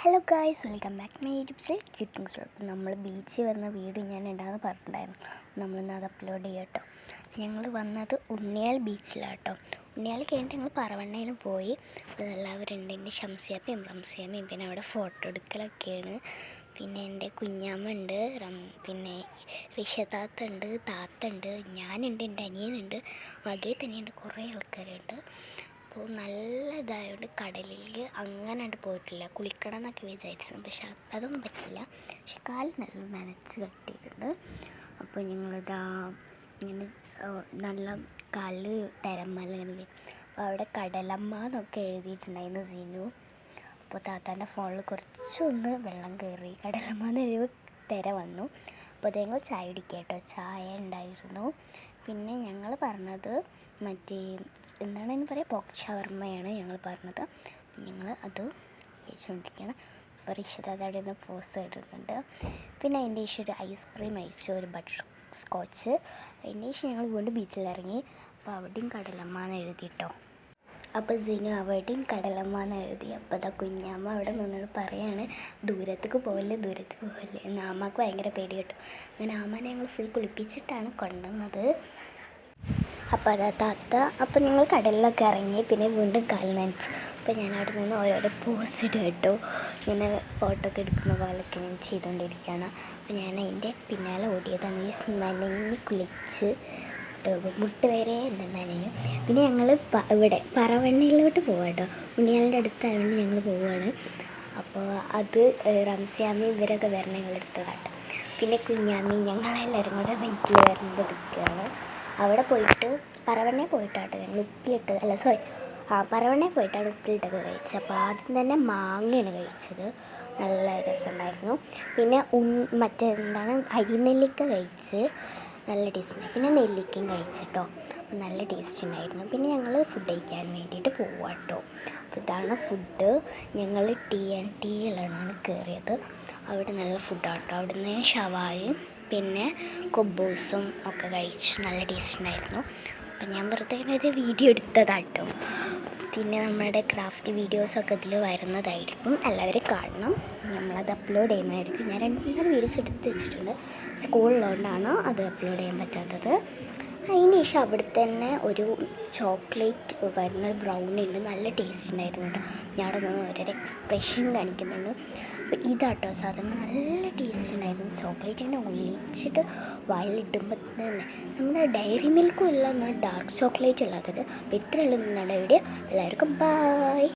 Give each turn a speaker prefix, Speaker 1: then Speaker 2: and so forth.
Speaker 1: Hello guys, welcome back to my YouTube channel ക്യൂട്ടിങ്സ്. അപ്പോൾ നമ്മൾ ബീച്ചിൽ വരുന്ന വീഡിയോ ഞാൻ ഇടാമെന്ന് പറഞ്ഞിട്ടുണ്ടായിരുന്നു. നമ്മളിന്ന് അത് അപ്ലോഡ് ചെയ്യാം കേട്ടോ. ഞങ്ങൾ വന്നത് ഉണ്ണിയാൽ ബീച്ചിലാട്ടോ. ഉണ്ണിയാൽ കഴിഞ്ഞിട്ട് ഞങ്ങൾ പറവണ്ണയിലും പോയി. എല്ലാവരും ഉണ്ട്. എൻ്റെ ഷംസിയമ്മയും റംസിയമ്മയും പിന്നെ അവിടെ ഫോട്ടോ എടുക്കലൊക്കെയാണ്. പിന്നെ എൻ്റെ കുഞ്ഞാമ്മ ഉണ്ട്, പിന്നെ റിഷതാത്ത ഉണ്ട്, താത്ത ഉണ്ട്, ഞാനുണ്ട്, എൻ്റെ അനിയനുണ്ട്, വകയിൽ തന്നെയുണ്ട്, കുറേ ആൾക്കാരുണ്ട്. അപ്പോൾ നല്ല ഇതായതുകൊണ്ട് കടലിൽ അങ്ങനെ പോയിട്ടില്ല. കുളിക്കണം എന്നൊക്കെ വിചാരിച്ചു, പക്ഷെ അതൊന്നും പറ്റില്ല. പക്ഷെ കാല് നല്ല നനച്ച് കെട്ടിയിട്ടുണ്ട്. അപ്പോൾ ഞങ്ങളിതാ ഇങ്ങനെ നല്ല കാലിൽ തിരമല ഇങ്ങനെ. അപ്പോൾ അവിടെ കടലമ്മ എന്നൊക്കെ എഴുതിയിട്ടുണ്ടായിരുന്നു സിനു. അപ്പോൾ താത്താൻ്റെ ഫോണിൽ കുറച്ചൊന്ന് വെള്ളം കയറി, കടലമ്മ എന്ന് എഴുതി തിര വന്നു. അപ്പോൾ അത് ഞങ്ങൾ ചായ കുടിക്കുക കേട്ടോ. ചായ ഉണ്ടായിരുന്നു. പിന്നെ ഞങ്ങൾ പറഞ്ഞത് മറ്റേ എന്താണ് അതിന് പറയുക, പോക്ക് ഷവർമ്മയാണ് ഞങ്ങൾ പറഞ്ഞത്. ഞങ്ങൾ അത് കഴിച്ചുകൊണ്ടിരിക്കുകയാണ്. അപ്പോൾ റിഷത അവിടെ നിന്ന് പോസ് ഇടുന്നുണ്ട്. പിന്നെ അതിൻ്റെ ശേഷം ഒരു ഐസ്ക്രീം അയച്ചു, ഒരു ബട്ടർ സ്കോച്ച്. അതിൻ്റെ ശേഷം ഞങ്ങൾ വീണ്ടും ബീച്ചിലിറങ്ങി. അപ്പോൾ അവിടെയും കടലമ്മ എന്ന് എഴുതിയിട്ടോ. അപ്പോൾ സിനു അവിടെയും കടലമ്മ എന്ന് എഴുതി. അപ്പോൾ അതാ കുഞ്ഞാമ്മ അവിടെ നിന്നത് പറയാണ്, ദൂരത്തേക്ക് പോകല്ലേ, ദൂരത്തേക്ക് പോകല്ലേ എന്ന്. അമ്മക്ക് ഭയങ്കര പേടി കേട്ടോ. അങ്ങനെ അമ്മനെ ഞങ്ങൾ ഫുൾ കുളിപ്പിച്ചിട്ടാണ് കൊണ്ടുവന്നത്. അപ്പോൾ അതാ താത്ത. അപ്പോൾ ഞങ്ങൾ കടലിലൊക്കെ ഇറങ്ങി. പിന്നെ വീണ്ടും കാൽ നനച്ചു. അപ്പോൾ ഞാൻ അവിടെ നിന്ന് ഓരോരോ പോസ് ഇടുക കേട്ടോ. ഇങ്ങനെ ഫോട്ടോ ഒക്കെ എടുക്കുന്ന പോലൊക്കെ ഞാൻ ചെയ്തുകൊണ്ടിരിക്കുകയാണ്. അപ്പോൾ ഞാൻ അതിൻ്റെ പിന്നാലെ ഓടിയതാണ്. ഈ നനഞ്ഞ് കുളിച്ച് മുട്ട് വരെ എന്താ നനയും. പിന്നെ ഞങ്ങൾ ഇവിടെ പറവണ്ണയിലോട്ട് പോവാം കേട്ടോ. ഉണ്ണിയാലിൻ്റെ അടുത്തായതുകൊണ്ട് ഞങ്ങൾ പോവുകയാണ്. അപ്പോൾ അത് റംസിയാമ്മയും ഇവരൊക്കെ വരണം ഞങ്ങളെടുത്ത് കാട്ടും. പിന്നെ കുഞ്ഞാമ്മയും ഞങ്ങളെല്ലാവരും കൂടെ ബൈക്കിൽ വരുന്നത് എടുക്കുകയാണ്. അവിടെ പോയിട്ട് പറവണ്ണയിൽ പോയിട്ടാട്ടോ ഞങ്ങൾ പറവണ്ണയിൽ പോയിട്ടാണ് ഉപ്പിലിട്ടൊക്കെ കഴിച്ചത്. അപ്പോൾ ആദ്യം തന്നെ മാങ്ങയാണ് കഴിച്ചത്, നല്ല രസമുണ്ടായിരുന്നു. പിന്നെ മറ്റേ അരിനെല്ലിക്ക കഴിച്ച് നല്ല ടേസ്റ്റ് ഉണ്ടായി. പിന്നെ നെല്ലിക്കയും കഴിച്ചിട്ടോ, നല്ല ടേസ്റ്റ് ഉണ്ടായിരുന്നു. പിന്നെ ഞങ്ങൾ ഫുഡ് കഴിക്കാൻ വേണ്ടിയിട്ട് പോവാം കേട്ടോ. അപ്പോൾ ഇതാണ് ഫുഡ്. ഞങ്ങൾ ടീയിലാണ് കയറിയത്. അവിടെ നല്ല ഫുഡാണ് കേട്ടോ. അവിടുന്ന് ഷവായും പിന്നെ കുബൂസും ഒക്കെ കഴിച്ചു, നല്ല ടേസ്റ്റ് ഉണ്ടായിരുന്നു. അപ്പം ഞാൻ വെറുതെ ഒരു വീഡിയോ എടുത്തതാട്ടോ. പിന്നെ നമ്മുടെ ക്രാഫ്റ്റ് വീഡിയോസൊക്കെ ഇതിൽ വരുന്നതായിരിക്കും, എല്ലാവരും കാണണം. നമ്മളത് അപ്ലോഡ് ചെയ്യുന്നതായിരിക്കും. ഞാൻ 2-3 വീഡിയോസ് എടുത്ത് വെച്ചിട്ടുണ്ട്. സ്കൂളിലുകൊണ്ടാണ് അത് അപ്ലോഡ് ചെയ്യാൻ പറ്റാത്തത്. അതിന് ശേഷം അവിടെ തന്നെ ഒരു ചോക്ലേറ്റ് വരുന്ന ബ്രൗണി ഉണ്ട്, നല്ല ടേസ്റ്റ് ഉണ്ടായിരുന്നു കേട്ടോ. ഞാൻ അവിടെ നിന്ന് ഓരോരോ എക്സ്പ്രഷൻ കാണിക്കുന്നുണ്ട്. അപ്പോൾ ഇതാട്ടോ സാധനം, നല്ല ടേസ്റ്റ് ഉണ്ടായിരുന്നു. ചോക്ലേറ്റ് തന്നെ ഒഴിച്ചിട്ട് വായിലിടുമ്പോൾ തന്നെ നമ്മുടെ ഡയറി മിൽക്കും ഇല്ല, എന്നാൽ ഡാർക്ക് ചോക്ലേറ്റ് അല്ലാത്തത്. അപ്പോൾ ഇത്രയുള്ള നിങ്ങളുടെ വീഡിയോ. എല്ലാവർക്കും ബൈ.